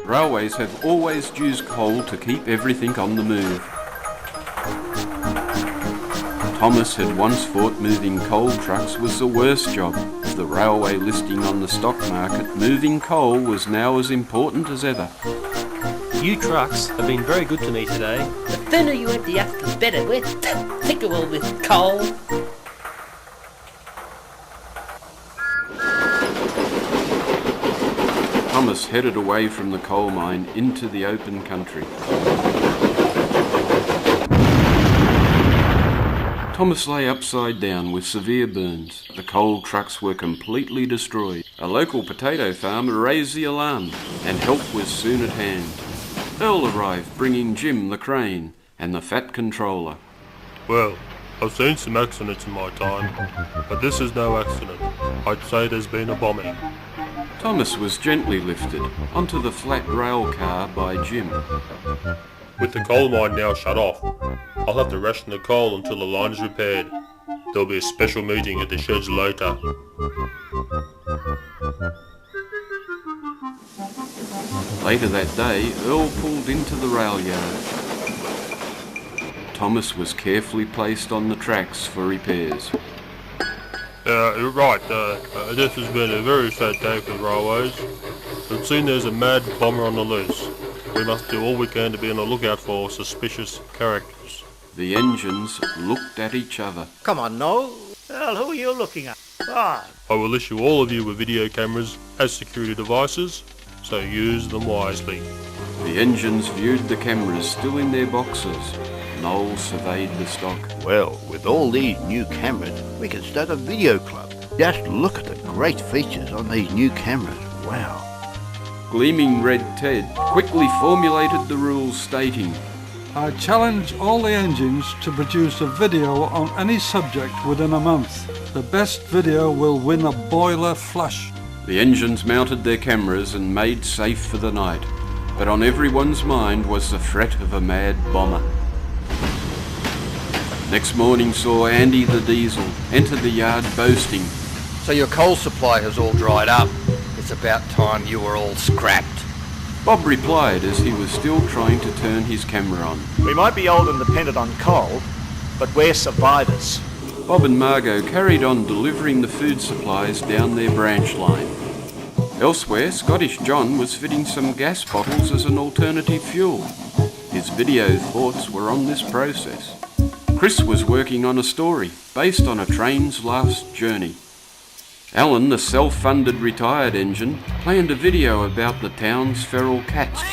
Railways have always used coal to keep everything on the move. Thomas had once thought moving coal trucks was the worst job. With the railway listing on the stock market, moving coal was now as important as ever. You trucks have been very good to me today. The thinner you empty out, the better. We're thicker with coal. Thomas headed away from the coal mine into the open country. Thomas lay upside down with severe burns. The coal trucks were completely destroyed. A local potato farmer raised the alarm, and help was soon at hand. Earl arrived, bringing Jim the crane and the Fat Controller. Well, I've seen some accidents in my time, but this is no accident. I'd say there's been a bombing. Thomas was gently lifted onto the flat rail car by Jim. With the coal mine now shut off, I'll have to ration the coal until the line is repaired. There'll be a special meeting at the sheds later. Later that day, Earl pulled into the rail yard. Thomas was carefully placed on the tracks for repairs. This has been a very sad day for the railways. It seems there's a mad bomber on the loose. We must do all we can to be on the lookout for suspicious characters. The engines looked at each other. Come on, Noel. Well, who are you looking at? Ah. I will issue all of you with video cameras as security devices, so use them wisely. The engines viewed the cameras still in their boxes. Noel surveyed the stock. Well, with all these new cameras, we can start a video club. Just look at the great features on these new cameras. Wow. Gleaming Red Ted quickly formulated the rules stating, I challenge all the engines to produce a video on any subject within a month. The best video will win a boiler flush. The engines mounted their cameras and made safe for the night. But on everyone's mind was the threat of a mad bomber. Next morning saw Andy the Diesel enter the yard boasting, So your coal supply has all dried up. It's about time you were all scrapped. Bob replied as he was still trying to turn his camera on. We might be old and dependent on coal, but we're survivors. Bob and Margot carried on delivering the food supplies down their branch line. Elsewhere, Scottish John was fitting some gas bottles as an alternative fuel. His video thoughts were on this process. Chris was working on a story based on a train's last journey. Alan, the self-funded retired engine, planned a video about the town's feral cats.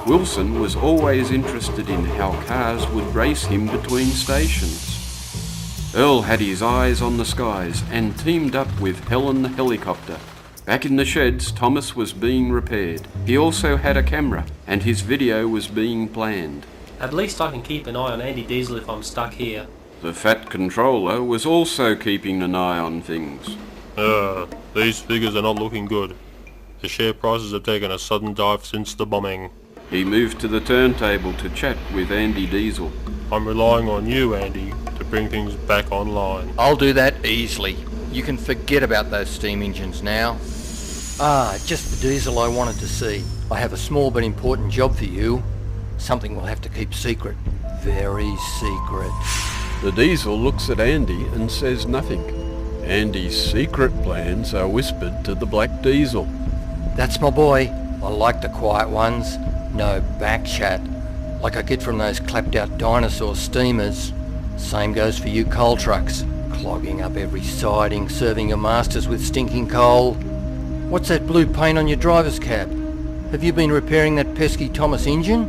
Wilson was always interested in how cars would race him between stations. Earl had his eyes on the skies and teamed up with Helen the helicopter. Back in the sheds, Thomas was being repaired. He also had a camera, and his video was being planned. At least I can keep an eye on Andy Diesel if I'm stuck here. The Fat Controller was also keeping an eye on things. These figures are not looking good. The share prices have taken a sudden dive since the bombing. He moved to the turntable to chat with Andy Diesel. I'm relying on you, Andy, to bring things back online. I'll do that easily. You can forget about those steam engines now. Just the diesel I wanted to see. I have a small but important job for you. Something we'll have to keep secret. Very secret. The Diesel looks at Andy and says nothing. Andy's secret plans are whispered to the Black Diesel. That's my boy. I like the quiet ones. No back chat, like I get from those clapped out dinosaur steamers. Same goes for you coal trucks, clogging up every siding, serving your masters with stinking coal. What's that blue paint on your driver's cab? Have you been repairing that pesky Thomas engine?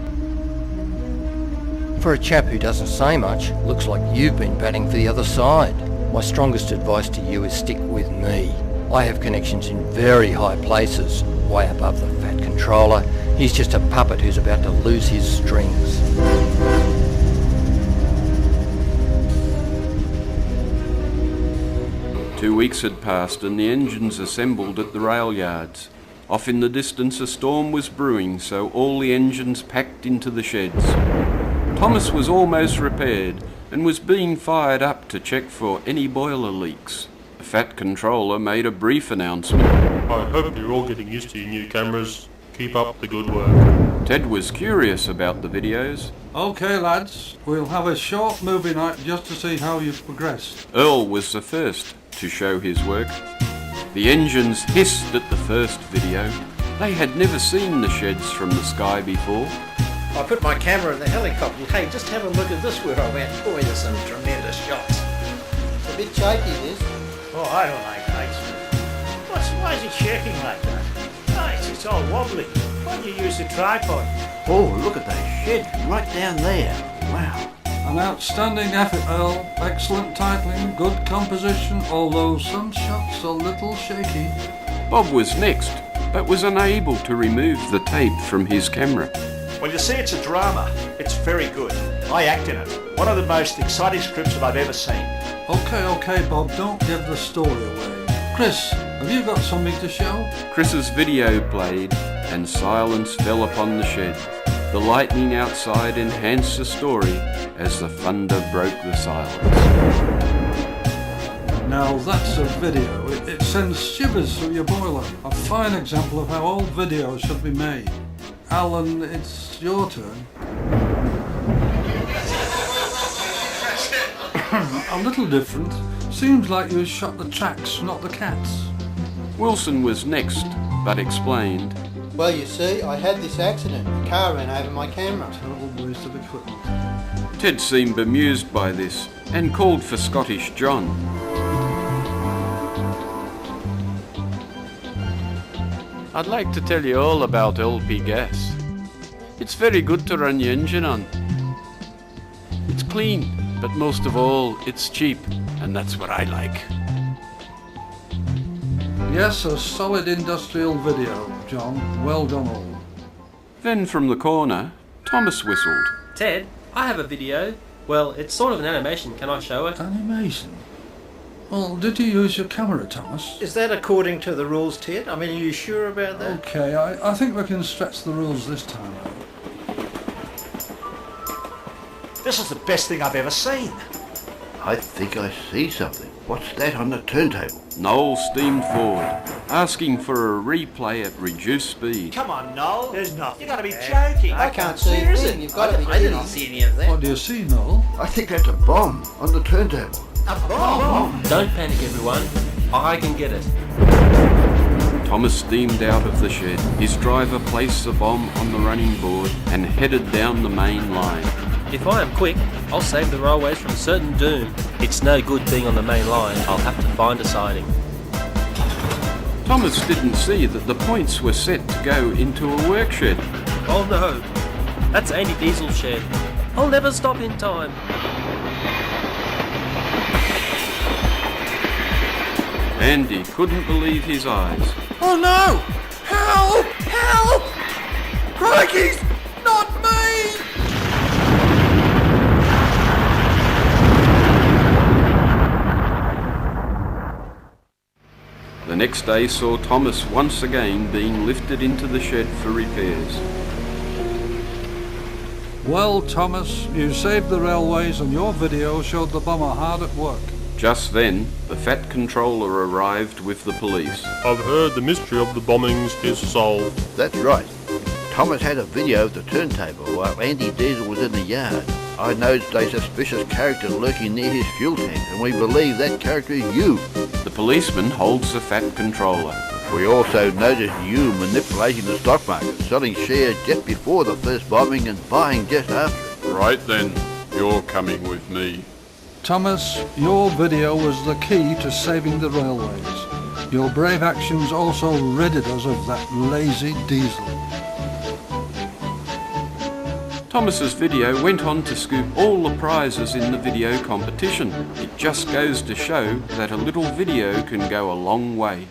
For a chap who doesn't say much, looks like you've been batting for the other side. My strongest advice to you is stick with me. I have connections in very high places, way above the Fat Controller. He's just a puppet who's about to lose his strings. 2 weeks had passed and the engines assembled at the rail yards. Off in the distance a storm was brewing, so all the engines packed into the sheds. Thomas was almost repaired and was being fired up to check for any boiler leaks. The Fat Controller made a brief announcement. I hope you're all getting used to your new cameras. Keep up the good work. Ted was curious about the videos. Okay lads, we'll have a short movie night just to see how you've progressed. Earl was the first to show his work. The engines hissed at the first video. They had never seen the sheds from the sky before. I put my camera in the helicopter. Hey, just have a look at this where I went. Boy, there's some tremendous shots. It's a bit shaky, this. Oh, I don't like heights. Why is it shaking like that? Oh, it's all wobbly. Why do you use the tripod? Oh, look at that shed right down there. Wow. An outstanding effort, Earl. Excellent titling, good composition, although some shots a little shaky. Bob was next, but was unable to remove the tape from his camera. Well, you see, it's a drama. It's very good. I act in it. One of the most exciting scripts that I've ever seen. Okay, Bob, don't give the story away. Chris, have you got something to show? Chris's video played, and silence fell upon the shed. The lightning outside enhanced the story as the thunder broke the silence. Now that's a video. It sends shivers through your boiler. A fine example of how all videos should be made. Alan, it's your turn. A little different. Seems like you shot the tracks, not the cats. Wilson was next, but explained. Well, you see, I had this accident. A car ran over my camera. Terrible waste of equipment. Ted seemed bemused by this and called for Scottish John. I'd like to tell you all about LP gas. It's very good to run your engine on. It's clean, but most of all, it's cheap, and that's what I like. Yes, a solid industrial video, John. Well done all. Then from the corner, Thomas whistled. Ted, I have a video. Well, it's sort of an animation. Can I show it? Animation? Well, did you use your camera, Thomas? Is that according to the rules, Ted? I mean, are you sure about that? Okay, I think we can stretch the rules this time out. This is the best thing I've ever seen. I think I see something. What's that on the turntable? Noel steamed forward, asking for a replay at reduced speed. Come on, Noel. There's nothing. You gotta be joking. I can't see a thing. You've got to be I didn't kidding. see any of that. What do you see, Noel? I think that's a bomb on the turntable. A bomb? Don't panic, everyone. I can get it. Thomas steamed out of the shed. His driver placed the bomb on the running board and headed down the main line. If I am quick, I'll save the railways from certain doom. It's no good being on the main line. I'll have to find a siding. Thomas didn't see that the points were set to go into a work shed. Oh no, that's Andy Diesel's shed. I'll never stop in time. Andy couldn't believe his eyes. Oh no! Help! Help! Crikey's not me! The next day saw Thomas once again being lifted into the shed for repairs. Well, Thomas, you saved the railways and your video showed the bomber hard at work. Just then, the Fat Controller arrived with the police. I've heard the mystery of the bombings is solved. That's right. Thomas had a video of the turntable while Andy Diesel was in the yard. I noticed a suspicious character lurking near his fuel tank, and we believe that character is you. The policeman holds the Fat Controller. We also noticed you manipulating the stock market, selling shares just before the first bombing and buying just after it. Right then, you're coming with me. Thomas, your video was the key to saving the railways. Your brave actions also ridded us of that lazy Diesel. Thomas's video went on to scoop all the prizes in the video competition. It just goes to show that a little video can go a long way.